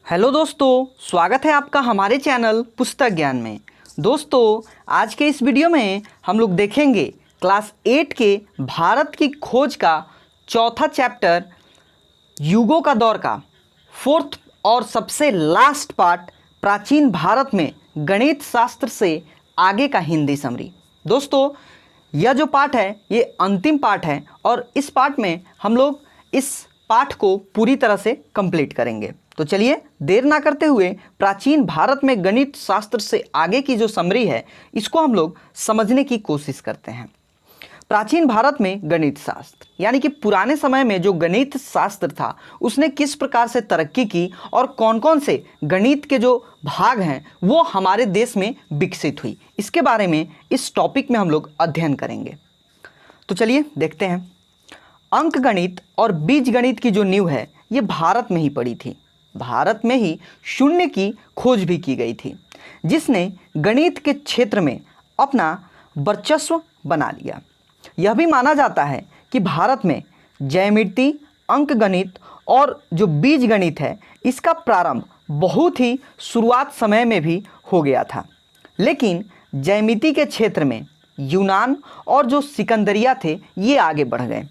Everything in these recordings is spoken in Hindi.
हेलो दोस्तों, स्वागत है आपका हमारे चैनल पुस्तक ज्ञान में। दोस्तों, आज के इस वीडियो में हम लोग देखेंगे क्लास 8 के भारत की खोज का चौथा चैप्टर युगों का दौर का फोर्थ और सबसे लास्ट पार्ट, प्राचीन भारत में गणित शास्त्र से आगे का हिंदी समरी। दोस्तों, यह जो पार्ट है ये अंतिम पार्ट है और इस पार्ट में हम लोग इस पाठ को पूरी तरह से कंप्लीट करेंगे। तो चलिए देर ना करते हुए प्राचीन भारत में गणित शास्त्र से आगे की जो समरी है इसको हम लोग समझने की कोशिश करते हैं। प्राचीन भारत में गणित शास्त्र यानी कि पुराने समय में जो गणित शास्त्र था उसने किस प्रकार से तरक्की की और कौन कौन से गणित के जो भाग हैं वो हमारे देश में विकसित हुई, इसके बारे में इस टॉपिक में हम लोग अध्ययन करेंगे। तो चलिए देखते हैं। अंक गणित और बीज गणित की जो नींव है ये भारत में ही पड़ी थी। भारत में ही शून्य की खोज भी की गई थी, जिसने गणित के क्षेत्र में अपना वर्चस्व बना लिया। यह भी माना जाता है कि भारत में ज्यामिति, अंक गणित और जो बीज गणित है इसका प्रारंभ बहुत ही शुरुआत समय में भी हो गया था, लेकिन ज्यामिति के क्षेत्र में यूनान और जो सिकंदरिया थे ये आगे बढ़ गए।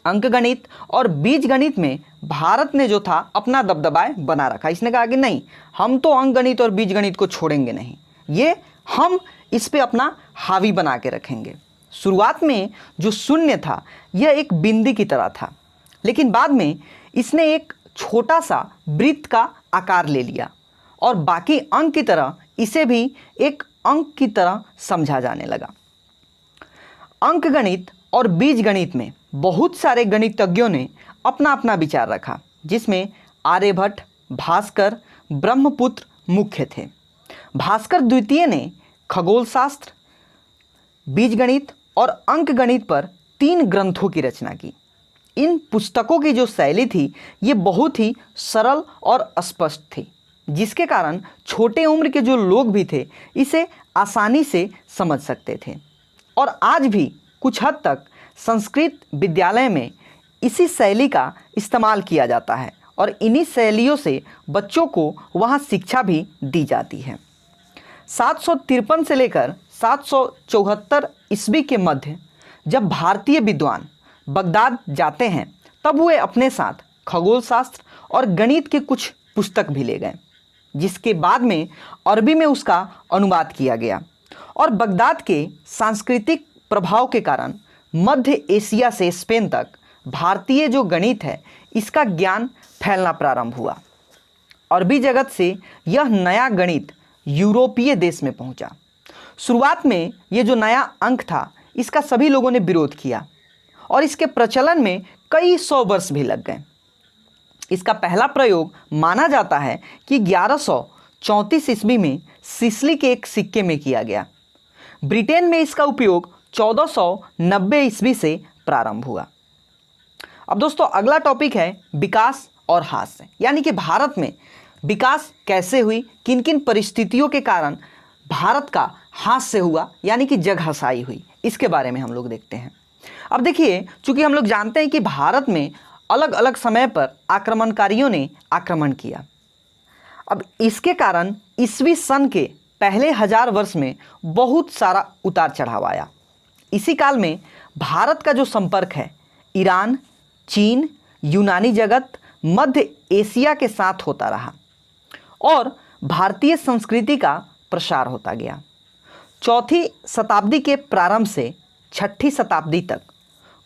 अंक गणित और बीज गणित में भारत ने जो था अपना दबदबा बना रखा। इसने कहा कि नहीं, हम तो अंक गणित और बीज गणित को छोड़ेंगे नहीं, ये हम इस पे अपना हावी बना के रखेंगे। शुरुआत में जो शून्य था यह एक बिंदी की तरह था, लेकिन बाद में इसने एक छोटा सा वृत्त का आकार ले लिया और बाकी अंक की तरह इसे भी एक अंक की तरह समझा जाने लगा। अंक गणित और बीज गणित में बहुत सारे गणितज्ञों ने अपना अपना विचार रखा, जिसमें आर्यभट्ट, भास्कर, ब्रह्मपुत्र मुख्य थे। भास्कर द्वितीय ने खगोल शास्त्र, बीजगणित और अंक गणित पर 3 ग्रंथों की रचना की। इन पुस्तकों की जो शैली थी ये बहुत ही सरल और स्पष्ट थी, जिसके कारण छोटे उम्र के जो लोग भी थे इसे आसानी से समझ सकते थे। और आज भी कुछ हद तक संस्कृत विद्यालय में इसी शैली का इस्तेमाल किया जाता है और इन्हीं शैलियों से बच्चों को वहाँ शिक्षा भी दी जाती है। 753 से लेकर 774 ईस्वी के मध्य जब भारतीय विद्वान बगदाद जाते हैं तब वे अपने साथ खगोल शास्त्र और गणित के कुछ पुस्तक भी ले गए, जिसके बाद में अरबी में उसका अनुवाद किया गया। और बगदाद के सांस्कृतिक प्रभाव के कारण मध्य एशिया से स्पेन तक भारतीय जो गणित है इसका ज्ञान फैलना प्रारंभ हुआ। अरबी जगत से यह नया गणित यूरोपीय देश में पहुंचा। शुरुआत में ये जो नया अंक था इसका सभी लोगों ने विरोध किया और इसके प्रचलन में कई 100 वर्ष भी लग गए। इसका पहला प्रयोग माना जाता है कि 1134 ईस्वी में सिसिली के एक सिक्के में किया गया। ब्रिटेन में इसका उपयोग 1490 ईस्वी से प्रारंभ हुआ। अब दोस्तों अगला टॉपिक है विकास और हास्य, यानी कि भारत में विकास कैसे हुई, किन किन परिस्थितियों के कारण भारत का हास्य हुआ यानी कि जगहसाई हुई, इसके बारे में हम लोग देखते हैं। अब देखिए, चूंकि हम लोग जानते हैं कि भारत में अलग अलग समय पर आक्रमणकारियों ने आक्रमण किया। अब इसके कारण ईस्वी सन के पहले 1000 वर्ष में बहुत सारा उतार चढ़ाव आया। इसी काल में भारत का जो संपर्क है ईरान, चीन, यूनानी जगत, मध्य एशिया के साथ होता रहा और भारतीय संस्कृति का प्रसार होता गया। 4वीं शताब्दी के प्रारंभ से 6वीं शताब्दी तक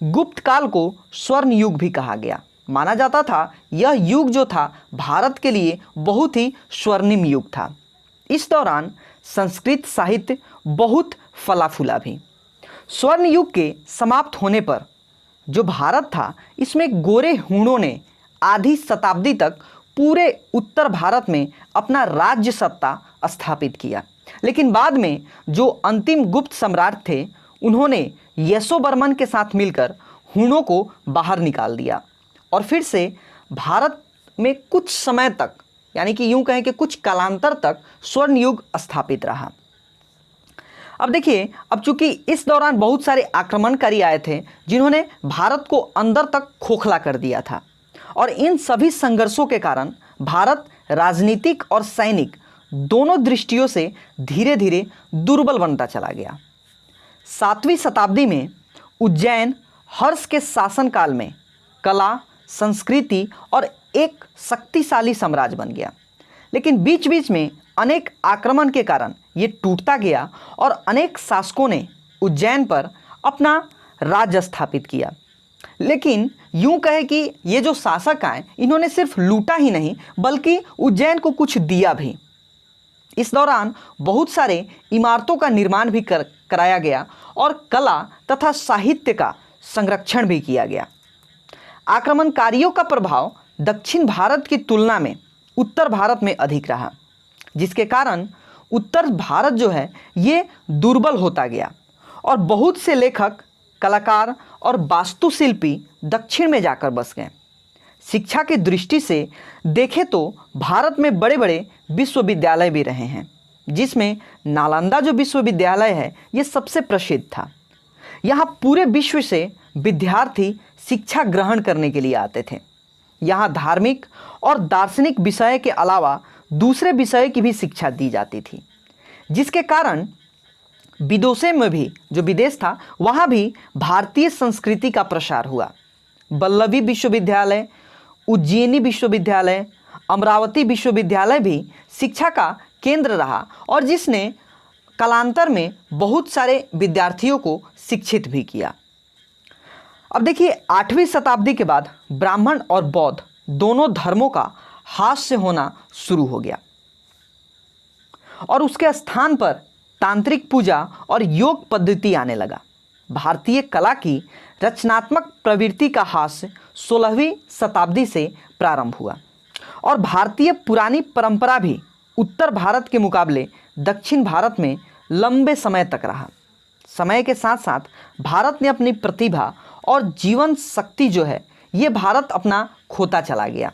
गुप्त काल को स्वर्ण युग भी कहा गया। माना जाता था यह युग जो था भारत के लिए बहुत ही स्वर्णिम युग था। इस दौरान संस्कृत साहित्य बहुत फला फूला भी। स्वर्ण युग के समाप्त होने पर जो भारत था इसमें गोरे हूणों ने आधी शताब्दी तक पूरे उत्तर भारत में अपना राज्य सत्ता स्थापित किया, लेकिन बाद में जो अंतिम गुप्त सम्राट थे उन्होंने यशोवर्मन के साथ मिलकर हूणों को बाहर निकाल दिया और फिर से भारत में कुछ समय तक, यानी कि यूं कहें कि कुछ कालांतर तक स्वर्ण युग स्थापित रहा। अब देखिए, अब चूंकि इस दौरान बहुत सारे आक्रमणकारी आए थे जिन्होंने भारत को अंदर तक खोखला कर दिया था और इन सभी संघर्षों के कारण भारत राजनीतिक और सैनिक दोनों दृष्टियों से धीरे धीरे दुर्बल बनता चला गया। 7वीं शताब्दी में उज्जैन हर्ष के शासनकाल में कला, संस्कृति और एक शक्तिशाली साम्राज्य बन गया। लेकिन बीच बीच में अनेक आक्रमण के कारण ये टूटता गया और अनेक शासकों ने उज्जैन पर अपना राज्य स्थापित किया। लेकिन यूं कहे कि ये जो शासक आए इन्होंने सिर्फ लूटा ही नहीं बल्कि उज्जैन को कुछ दिया भी। इस दौरान बहुत सारे इमारतों का निर्माण भी कराया गया और कला तथा साहित्य का संरक्षण भी किया गया। आक्रमणकारियों का प्रभाव दक्षिण भारत की तुलना में उत्तर भारत में अधिक रहा, जिसके कारण उत्तर भारत जो है ये दुर्बल होता गया और बहुत से लेखक, कलाकार और वास्तुशिल्पी दक्षिण में जाकर बस गए। शिक्षा की दृष्टि से देखें तो भारत में बड़े बड़े विश्वविद्यालय भी रहे हैं, जिसमें नालंदा जो विश्वविद्यालय है ये सबसे प्रसिद्ध था। यहाँ पूरे विश्व से विद्यार्थी शिक्षा ग्रहण करने के लिए आते थे। यहाँ धार्मिक और दार्शनिक विषय के अलावा दूसरे विषय की भी शिक्षा दी जाती थी, जिसके कारण विदेशों में भी, जो विदेश था वहाँ भी भारतीय संस्कृति का प्रसार हुआ। वल्लभी विश्वविद्यालय, उज्जैनी विश्वविद्यालय, अमरावती विश्वविद्यालय भी शिक्षा का केंद्र रहा और जिसने कालांतर में बहुत सारे विद्यार्थियों को शिक्षित भी किया। अब देखिए 8वीं शताब्दी के बाद ब्राह्मण और बौद्ध दोनों धर्मों का हास्य होना शुरू हो गया और उसके स्थान पर तांत्रिक पूजा और योग पद्धति आने लगा। भारतीय कला की रचनात्मक प्रवृत्ति का हास्य 16वीं शताब्दी से प्रारंभ हुआ और भारतीय पुरानी परंपरा भी उत्तर भारत के मुकाबले दक्षिण भारत में लंबे समय तक रहा। समय के साथ साथ भारत ने अपनी प्रतिभा और जीवन शक्ति जो है ये भारत अपना खोता चला गया।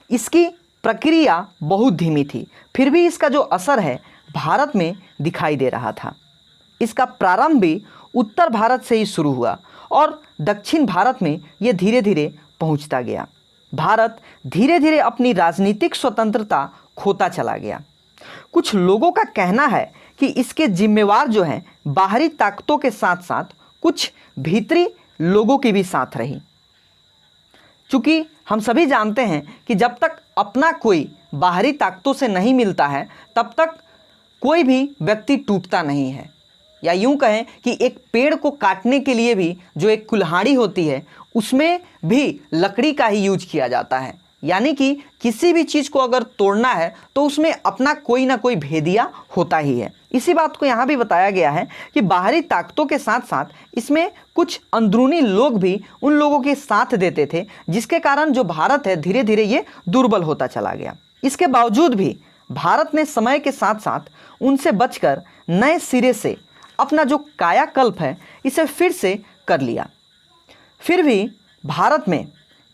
इसकी प्रक्रिया बहुत धीमी थी, फिर भी इसका जो असर है भारत में दिखाई दे रहा था। इसका प्रारंभ भी उत्तर भारत से ही शुरू हुआ और दक्षिण भारत में ये धीरे धीरे पहुंचता गया। भारत धीरे धीरे अपनी राजनीतिक स्वतंत्रता खोता चला गया। कुछ लोगों का कहना है कि इसके जिम्मेवार जो हैं बाहरी ताकतों के साथ साथ कुछ भीतरी लोगों की भी साथ रही। चूँकि हम सभी जानते हैं कि जब तक अपना कोई बाहरी ताकतों से नहीं मिलता है तब तक कोई भी व्यक्ति टूटता नहीं है। या यूं कहें कि एक पेड़ को काटने के लिए भी जो एक कुल्हाड़ी होती है उसमें भी लकड़ी का ही यूज किया जाता है। यानी कि किसी भी चीज़ को अगर तोड़ना है तो उसमें अपना कोई ना कोई भेदिया होता ही है। इसी बात को यहाँ भी बताया गया है कि बाहरी ताकतों के साथ साथ इसमें कुछ अंदरूनी लोग भी उन लोगों के साथ देते थे, जिसके कारण जो भारत है धीरे धीरे ये दुर्बल होता चला गया। इसके बावजूद भी भारत ने समय के साथ साथ उनसे बचकर नए सिरे से अपना जो कायाकल्प है इसे फिर से कर लिया। फिर भी भारत में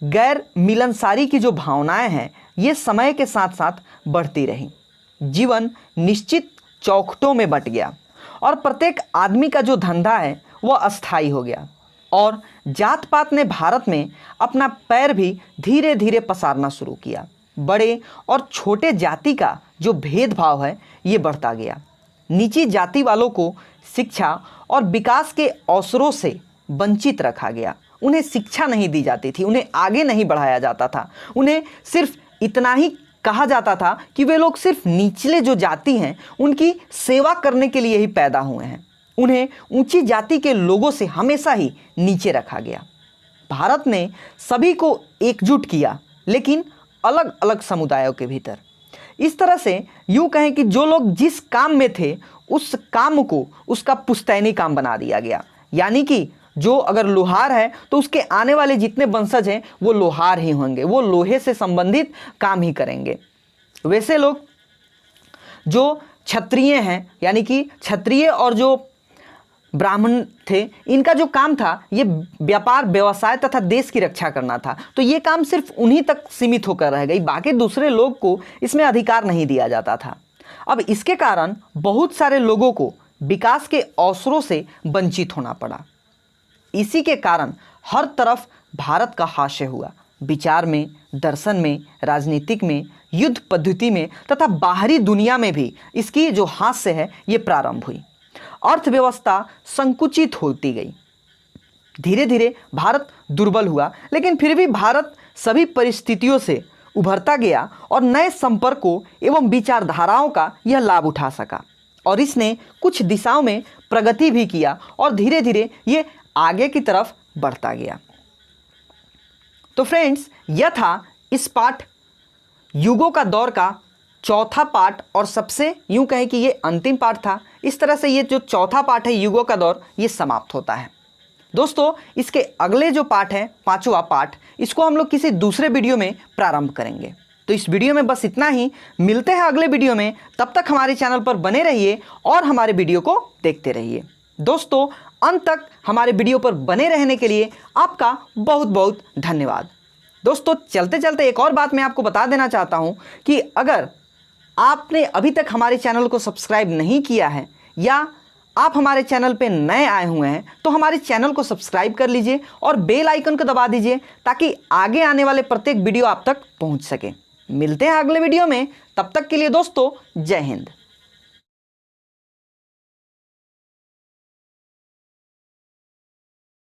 गैर मिलनसारी की जो भावनाएं हैं ये समय के साथ साथ बढ़ती रही। जीवन निश्चित चौखटों में बंट गया और प्रत्येक आदमी का जो धंधा है वह अस्थायी हो गया और जात पात ने भारत में अपना पैर भी धीरे धीरे पसारना शुरू किया। बड़े और छोटे जाति का जो भेदभाव है ये बढ़ता गया। नीची जाति वालों को शिक्षा और विकास के अवसरों से वंचित रखा गया। उन्हें शिक्षा नहीं दी जाती थी, उन्हें आगे नहीं बढ़ाया जाता था। उन्हें सिर्फ इतना ही कहा जाता था कि वे लोग सिर्फ निचले जो जाति हैं उनकी सेवा करने के लिए ही पैदा हुए हैं। उन्हें ऊंची जाति के लोगों से हमेशा ही नीचे रखा गया। भारत ने सभी को एकजुट किया, लेकिन अलग अलग समुदायों के भीतर। इस तरह से यूँ कहें कि जो लोग जिस काम में थे उस काम को उसका पुश्तैनी काम बना दिया गया। यानी कि जो अगर लोहार है तो उसके आने वाले जितने वंशज हैं वो लोहार ही होंगे, वो लोहे से संबंधित काम ही करेंगे। वैसे लोग जो क्षत्रिय हैं, यानी कि क्षत्रिय और जो ब्राह्मण थे, इनका जो काम था ये व्यापार व्यवसाय तथा देश की रक्षा करना था। तो ये काम सिर्फ उन्हीं तक सीमित होकर रह गई, बाकी दूसरे लोग को इसमें अधिकार नहीं दिया जाता था। अब इसके कारण बहुत सारे लोगों को विकास के अवसरों से वंचित होना पड़ा। इसी के कारण हर तरफ भारत का हास्य हुआ। विचार में, दर्शन में, राजनीतिक में, युद्ध पद्धति में तथा बाहरी दुनिया में भी इसकी जो हास्य है ये प्रारंभ हुई। अर्थव्यवस्था संकुचित होती गई। धीरे धीरे भारत दुर्बल हुआ, लेकिन फिर भी भारत सभी परिस्थितियों से उभरता गया और नए संपर्कों एवं विचारधाराओं का यह लाभ उठा सका और इसने कुछ दिशाओं में प्रगति भी किया और धीरे धीरे ये आगे की तरफ बढ़ता गया। तो फ्रेंड्स, यह था इस पाठ युगों का दौर का चौथा पाठ और सबसे यूं कहें कि ये अंतिम पाठ था। इस तरह से ये जो चौथा पाठ है युगों का दौर, ये समाप्त होता है। दोस्तों, इसके अगले जो पाठ है, पांचवा पाठ, इसको हम लोग किसी दूसरे वीडियो में प्रारंभ करेंगे। तो इस वीडियो में बस इतना ही। मिलते हैं अगले वीडियो में। तब तक हमारे चैनल पर बने रहिए और हमारे वीडियो को देखते रहिए। दोस्तों, अंत तक हमारे वीडियो पर बने रहने के लिए आपका बहुत बहुत धन्यवाद। दोस्तों, चलते चलते एक और बात मैं आपको बता देना चाहता हूं कि अगर आपने अभी तक हमारे चैनल को सब्सक्राइब नहीं किया है या आप हमारे चैनल पे नए आए हुए हैं तो हमारे चैनल को सब्सक्राइब कर लीजिए और बेल आइकन को दबा दीजिए ताकि आगे आने वाले प्रत्येक वीडियो आप तक पहुंच सके। मिलते हैं अगले वीडियो में। तब तक के लिए दोस्तों, जय हिंद।